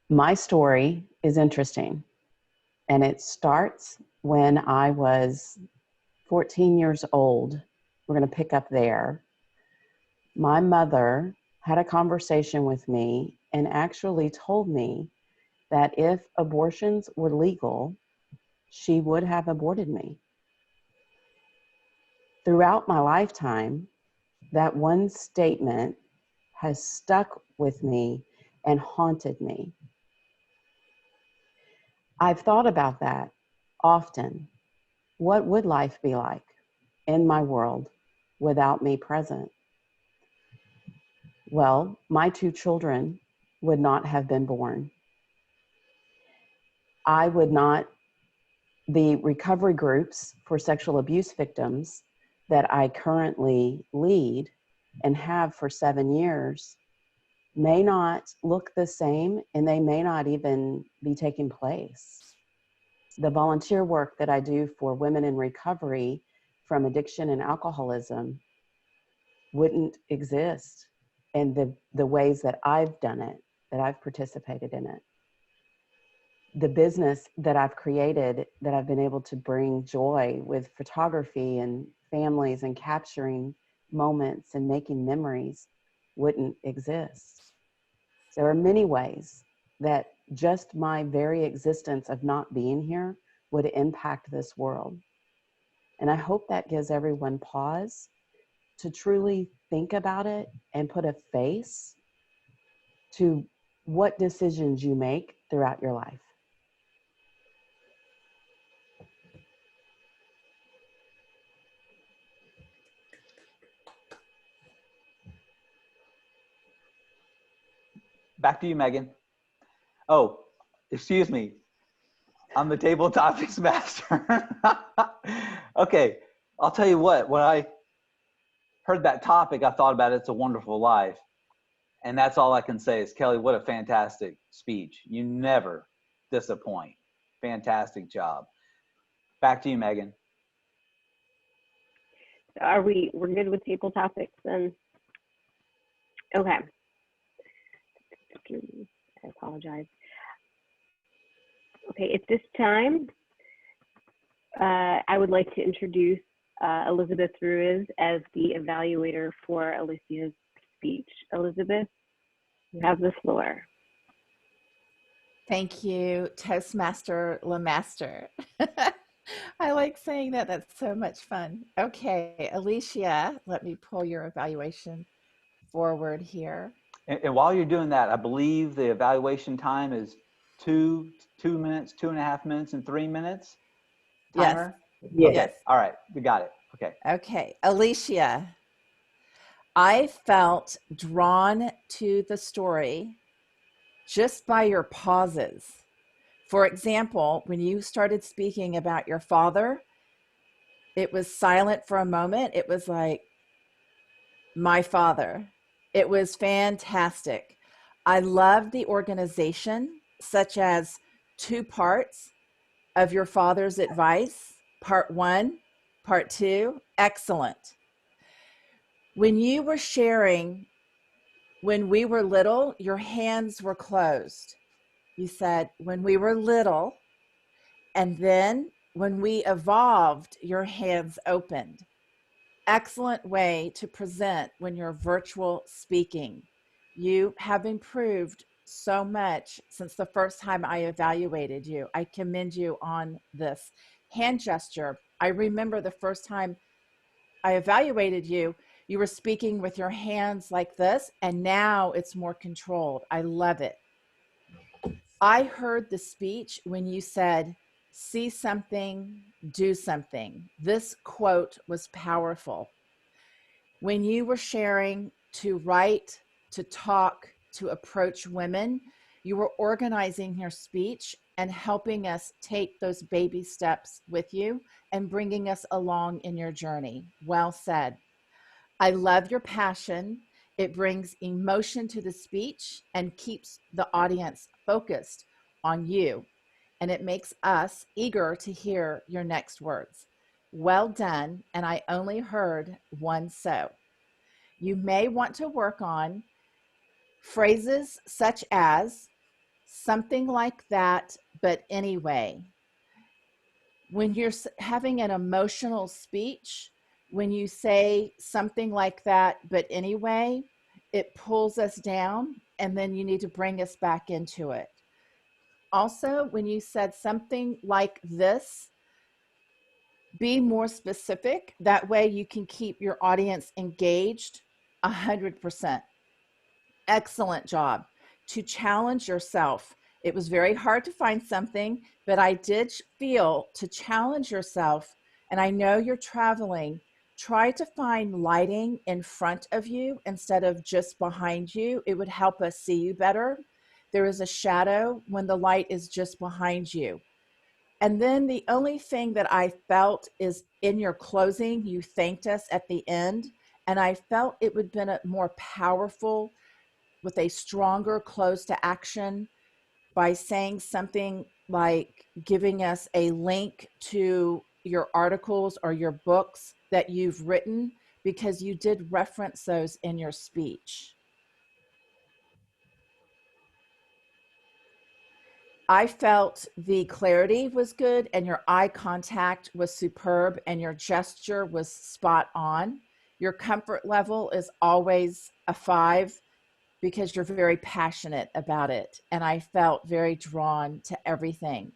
My story is interesting, and it starts when I was 14 years old. We're going to pick up there. My mother had a conversation with me and actually told me that if abortions were legal, she would have aborted me. Throughout my lifetime, that one statement has stuck with me and haunted me. I've thought about that often. What would life be like in my world without me present? Well, my 2 children would not have been born. I would not, the recovery groups for sexual abuse victims that I currently lead and have for 7 years may not look the same, and they may not even be taking place. The volunteer work that I do for women in recovery from addiction and alcoholism wouldn't exist in the ways that I've done it, that I've participated in it. The business that I've created, that I've been able to bring joy with photography and families and capturing moments and making memories, wouldn't exist. There are many ways that just my very existence of not being here would impact this world. And I hope that gives everyone pause to truly think about it and put a face to what decisions you make throughout your life. Back to you, Megan. Oh, excuse me. I'm the Table Topics Master. Okay, I'll tell you what, when I heard that topic, I thought about It's a Wonderful Life. And that's all I can say is, Kelly, what a fantastic speech. You never disappoint. Fantastic job. Back to you, Megan. We're good with table topics then? Okay. I apologize. Okay, at this time, I would like to introduce Elizabeth Ruiz as the evaluator for Alicia's speech. Elizabeth, you have the floor. Thank you, Toastmaster Lemaster. I like saying that. That's so much fun. Okay, Alicia, let me pull your evaluation forward here. And while you're doing that, I believe the evaluation time is 2 minutes, 2.5 minutes, and 3 minutes. Timer? Yes. Okay. All right. We got it. Okay. Okay, Alicia, I felt drawn to the story just by your pauses. For example, when you started speaking about your father, it was silent for a moment. It was like, my father. It was fantastic. I loved the organization, such as 2 parts of your father's advice, part 1, part 2. Excellent. When you were sharing, when we were little, your hands were closed. You said, when we were little, and then when we evolved, your hands opened. Excellent way to present when you're virtual speaking. You have improved so much since the first time I evaluated you. I commend you on this. Hand gesture. I remember the first time I evaluated you, you were speaking with your hands like this, and now it's more controlled. I love it. I heard the speech when you said, see something, do something. This quote was powerful. When you were sharing to write, to talk, to approach women, you were organizing your speech and helping us take those baby steps with you and bringing us along in your journey. Well said. I love your passion. It brings emotion to the speech and keeps the audience focused on you. And it makes us eager to hear your next words. Well done. And I only heard one so. You may want to work on phrases such as something like that, but anyway. When you're having an emotional speech, when you say something like that, but anyway, it pulls us down and then you need to bring us back into it. Also, when you said something like this, be more specific. That way you can keep your audience engaged 100%. Excellent job. To challenge yourself. It was very hard to find something, but I did feel to challenge yourself, and I know you're traveling, try to find lighting in front of you instead of just behind you. It would help us see you better. There is a shadow when the light is just behind you. And then the only thing that I felt is in your closing, you thanked us at the end, and I felt it would have been a more powerful with a stronger close to action by saying something like giving us a link to your articles or your books that you've written, because you did reference those in your speech. I felt the clarity was good and your eye contact was superb and your gesture was spot on. Your comfort level is always a 5 because you're very passionate about it. And I felt very drawn to everything.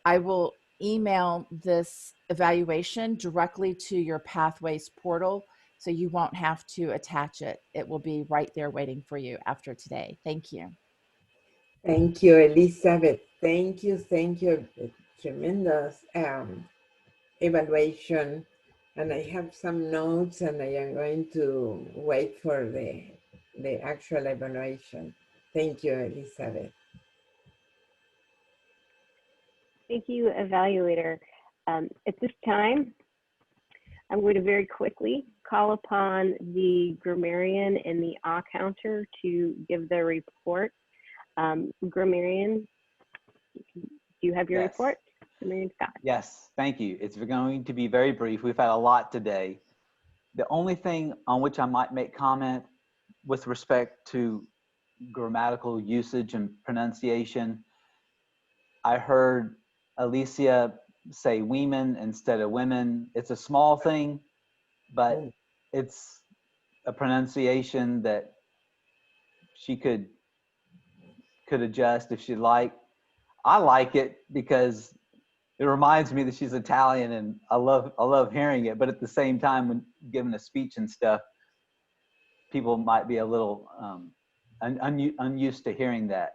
I will email this evaluation directly to your Pathways portal, so you won't have to attach it. It will be right there waiting for you after today. Thank you. Thank you, Elizabeth. Thank you. Tremendous evaluation. And I have some notes and I am going to wait for the actual evaluation. Thank you, Elizabeth. Thank you, evaluator. At this time, I'm going to very quickly call upon the grammarian and the counter to give their report. Grammarian, do you have your report? Grammarian Scott. Yes, thank you. It's going to be very brief. We've had a lot today. The only thing on which I might make comment with respect to grammatical usage and pronunciation, I heard Alicia say women instead of women. It's a small thing, but it's a pronunciation that she could adjust if she'd like. I like it because it reminds me that she's Italian, and I love hearing it. But at the same time, when giving a speech and stuff, people might be a little unused to hearing that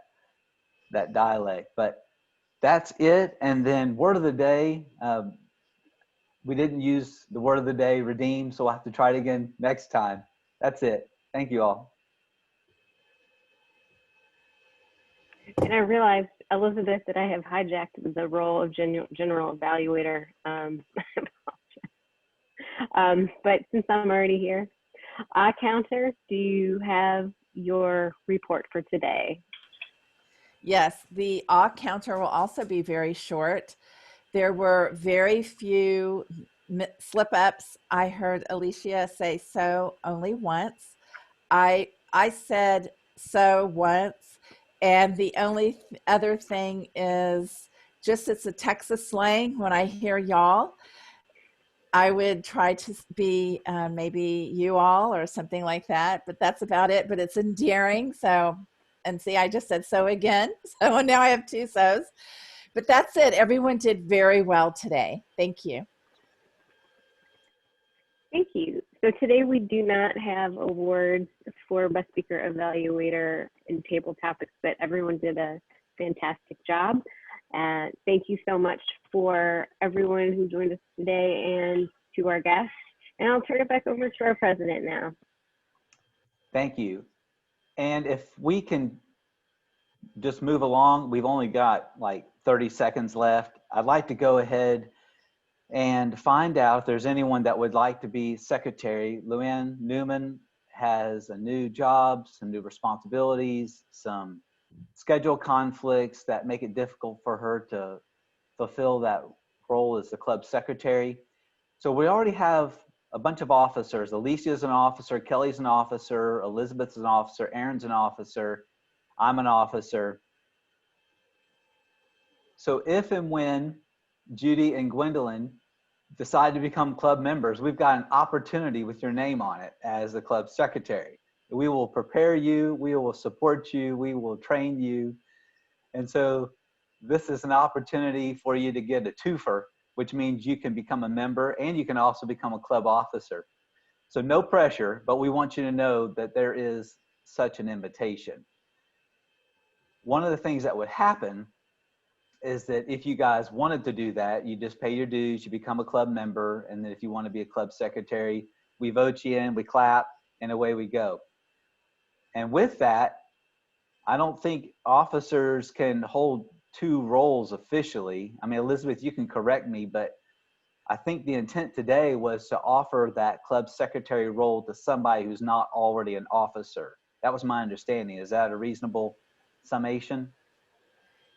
dialect. But that's it. And then word of the day. We didn't use the word of the day, redeem, so we'll have to try it again next time. That's it. Thank you all. And I realized, Elizabeth, that I have hijacked the role of general evaluator. But since I'm already here, Counter, do you have your report for today? Yes, the counter will also be very short. There were very few slip ups. I heard Alicia say so only once. I said so once, and the only other thing is just it's a Texas slang. When I hear y'all, I would try to be maybe you all or something like that, but that's about it. But it's endearing. So, and see, I just said so again. So now I have two so's. But that's it. Everyone did very well today. Thank you. Thank you. So today we do not have awards for Best Speaker Evaluator in table topics, but everyone did a fantastic job. Thank you so much for everyone who joined us today and to our guests. And I'll turn it back over to our president now. Thank you. And if we can just move along, we've only got like 30 seconds left. I'd like to go ahead and find out if there's anyone that would like to be secretary. Luann Newman has a new job, some new responsibilities, some schedule conflicts that make it difficult for her to fulfill that role as the club secretary. So we already have a bunch of officers. Alicia's an officer, Kelly's an officer, Elizabeth's an officer, Aaron's an officer, I'm an officer. So if and when Judy and Gwendolyn decide to become club members, we've got an opportunity with your name on it as the club secretary. We will prepare you, we will support you, we will train you. And so this is an opportunity for you to get a twofer, which means you can become a member and you can also become a club officer. So no pressure, but we want you to know that there is such an invitation. One of the things that would happen is that if you guys wanted to do that, you just pay your dues, you become a club member, and then if you want to be a club secretary, we vote you in, we clap, and away we go. And with that, I don't think officers can hold two roles officially. I mean, Elizabeth, you can correct me, but I think the intent today was to offer that club secretary role to somebody who's not already an officer. That was my understanding. Is that a reasonable summation?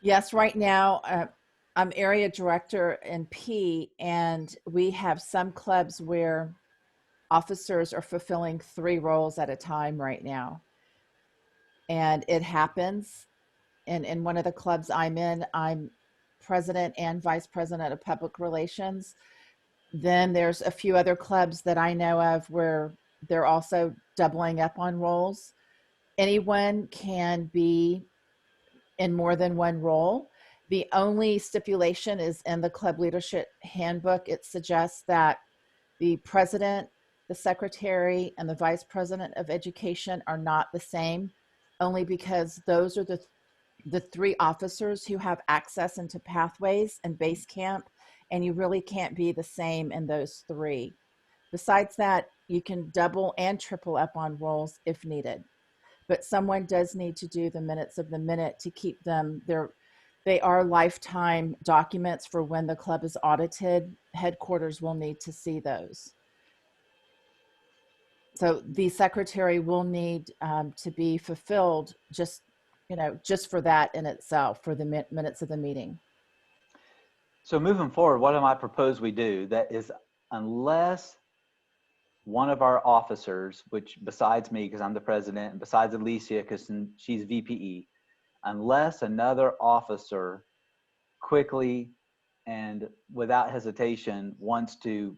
Yes, right now I'm area director in P, and we have some clubs where officers are fulfilling 3 roles at a time right now. And it happens. And in one of the clubs I'm in, I'm president and vice president of public relations. Then there's a few other clubs that I know of where they're also doubling up on roles. Anyone can be in more than one role. The only stipulation is in the club leadership handbook. It suggests that the president, the secretary, and the vice president of education are not the same, only because those are the 3 officers who have access into pathways and base camp, and you really can't be the same in those 3. Besides that, you can double and triple up on roles if needed. But someone does need to do the minutes of the minute to keep them there. They are lifetime documents for when the club is audited. Headquarters will need to see those. So the secretary will need to be fulfilled just for that in itself, for the minutes of the meeting. So moving forward, what am I propose we do? That is, unless one of our officers, which besides me, because I'm the president, and besides Alicia, because she's VPE, unless another officer quickly and without hesitation wants to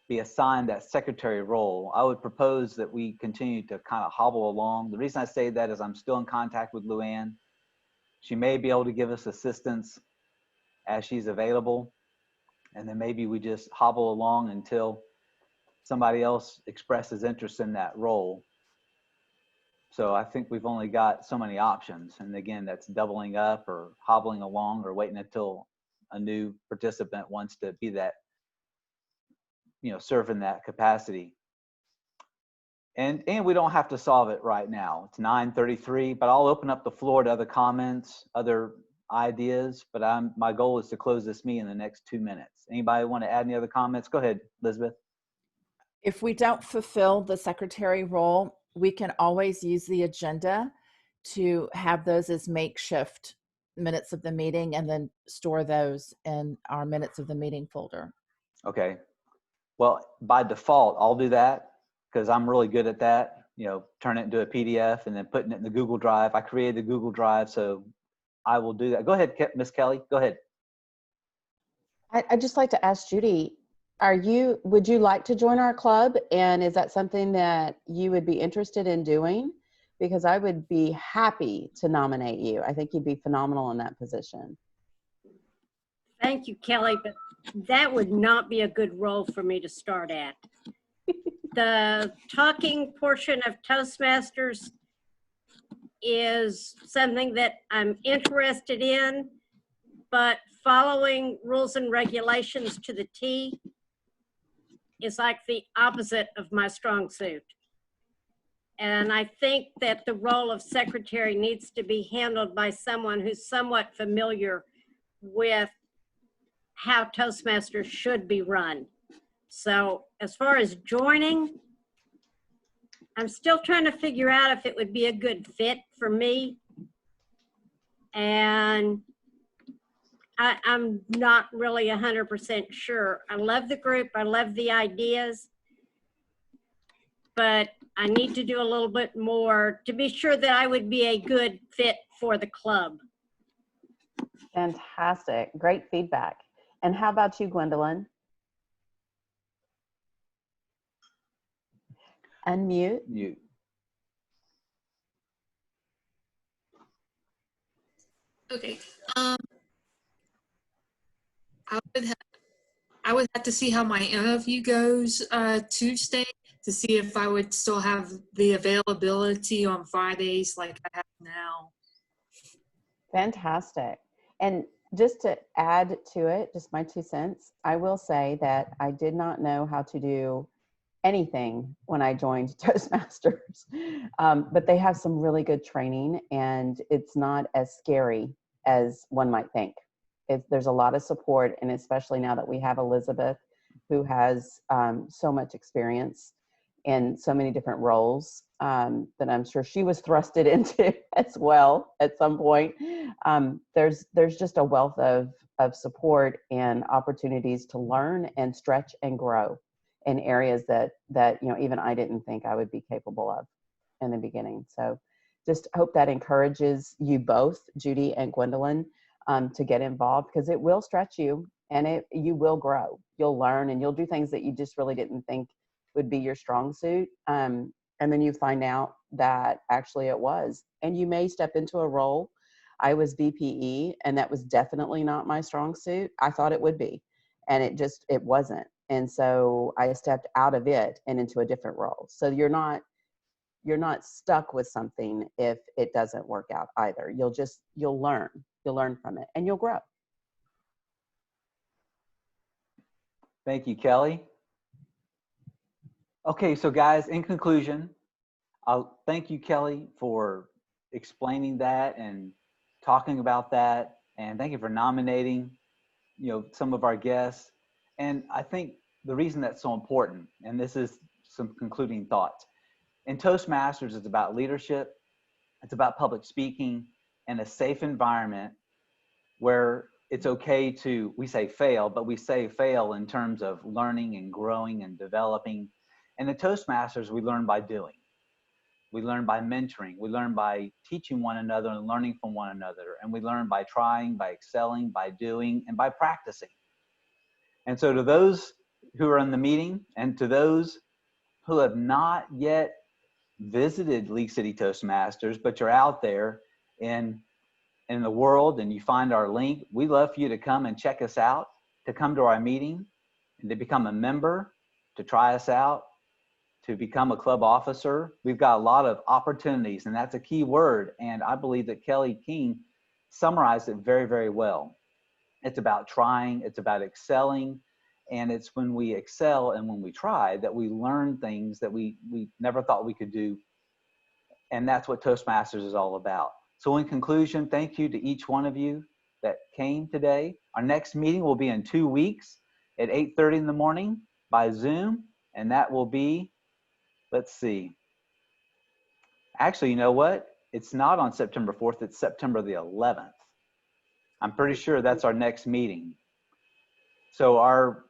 be assigned that secretary role, I would propose that we continue to kind of hobble along. The reason I say that is I'm still in contact with Luann. She may be able to give us assistance as she's available. And then maybe we just hobble along until somebody else expresses interest in that role. So I think we've only got so many options. And again, that's doubling up or hobbling along or waiting until a new participant wants to be that, serve in that capacity. And we don't have to solve it right now. It's 9:33, but I'll open up the floor to other comments, other ideas, but my goal is to close this meeting in the next 2 minutes. Anybody want to add any other comments? Go ahead, Elizabeth. If we don't fulfill the secretary role, we can always use the agenda to have those as makeshift minutes of the meeting and then store those in our minutes of the meeting folder. Okay. Well, by default, I'll do that because I'm really good at that, turn it into a PDF and then putting it in the Google Drive. I created the Google Drive, so I will do that. Go ahead, Miss Kelly, go ahead. I'd just like to ask Judy, would you like to join our club? And is that something that you would be interested in doing? Because I would be happy to nominate you. I think you'd be phenomenal in that position. Thank you, Kelly, but that would not be a good role for me to start at. The talking portion of Toastmasters is something that I'm interested in, but following rules and regulations to the T is like the opposite of my strong suit. And I think that the role of secretary needs to be handled by someone who's somewhat familiar with how Toastmasters should be run. So as far as joining, I'm still trying to figure out if it would be a good fit for me. And I'm not really 100% sure. I love the group, I love the ideas, but I need to do a little bit more to be sure that I would be a good fit for the club. Fantastic, great feedback. And how about you, Gwendolyn? Unmute. Mute. Okay. I would have to see how my interview goes Tuesday to see if I would still have the availability on Fridays like I have now. Fantastic. And just to add to it, just my 2 cents, I will say that I did not know how to do anything when I joined Toastmasters, but they have some really good training and it's not as scary as one might think. There's a lot of support, and especially now that we have Elizabeth, who has so much experience in so many different roles that I'm sure she was thrusted into as well at some point. There's just a wealth of support and opportunities to learn and stretch and grow in areas that even I didn't think I would be capable of in the beginning. So just hope that encourages you both, Judy and Gwendolyn, to get involved, because it will stretch you and you will grow. You'll learn and you'll do things that you just really didn't think would be your strong suit. And then you find out that actually it was. And you may step into a role. I was VPE and that was definitely not my strong suit. I thought it would be, and it wasn't. And so I stepped out of it and into a different role. So you're not stuck with something if it doesn't work out either. You'll learn from it and you'll grow. Thank you, Kelly. Okay, so guys, in conclusion, I'll thank you, Kelly, for explaining that and talking about that. And thank you for nominating, some of our guests. And I think the reason that's so important, and this is some concluding thoughts, in Toastmasters, it's about leadership, it's about public speaking, and a safe environment where it's okay to, we say fail, but we say fail in terms of learning and growing and developing. And the Toastmasters, we learn by doing. We learn by mentoring. We learn by teaching one another and learning from one another. And we learn by trying, by excelling, by doing, and by practicing. And so to those who are in the meeting, and to those who have not yet visited League City Toastmasters, but you're out there in the world and you find our link, we'd love for you to come and check us out, to come to our meeting and to become a member, to try us out, to become a club officer. We've got a lot of opportunities, and that's a key word. And I believe that Kelly King summarized it very, very well. It's about trying, it's about excelling. And it's when we excel and when we try that we learn things that we never thought we could do. And that's what Toastmasters is all about. So in conclusion, thank you to each one of you that came today. Our next meeting will be in 2 weeks at 8:30 in the morning by Zoom. And that will be, let's see. Actually, you know what? It's not on September 4th, it's September the 11th. I'm pretty sure that's our next meeting. So our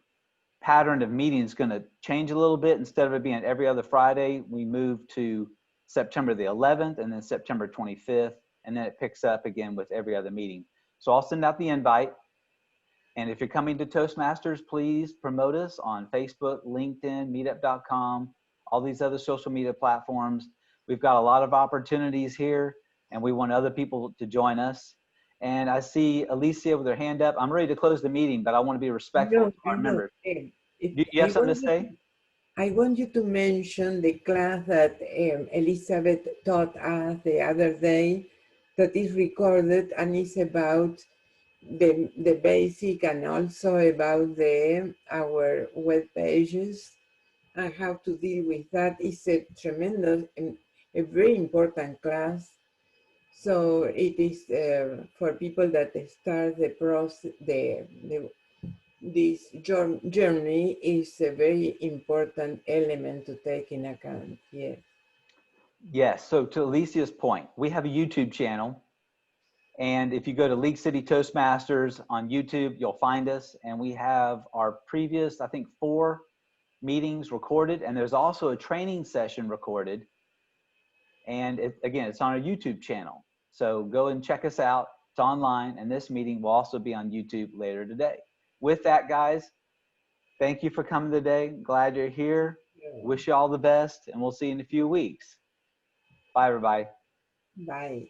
pattern of meeting is going to change a little bit. Instead of it being every other Friday, we move to September the 11th and then September 25th, and then it picks up again with every other meeting. So I'll send out the invite. And if you're coming to Toastmasters, please promote us on Facebook, LinkedIn, meetup.com, all these other social media platforms. We've got a lot of opportunities here, and we want other people to join us. And I see Alicia with her hand up. I'm ready to close the meeting, but I want to be respectful No, to our no. members. You have something to say? I want you to mention the class that Elizabeth taught us the other day that is recorded and is about the basic and also about our web pages and how to deal with that. Is a tremendous and a very important class. So it is for people that start the process, this journey is a very important element to take in account. Yes. Yes. So to Alicia's point, we have a YouTube channel. And if you go to League City Toastmasters on YouTube, you'll find us. And we have our previous, I think, 4 meetings recorded. And there's also a training session recorded. And again, it's on our YouTube channel. So go and check us out. It's online. And this meeting will also be on YouTube later today. With that, guys, thank you for coming today. Glad you're here. Wish you all the best. And we'll see you in a few weeks. Bye, everybody. Bye.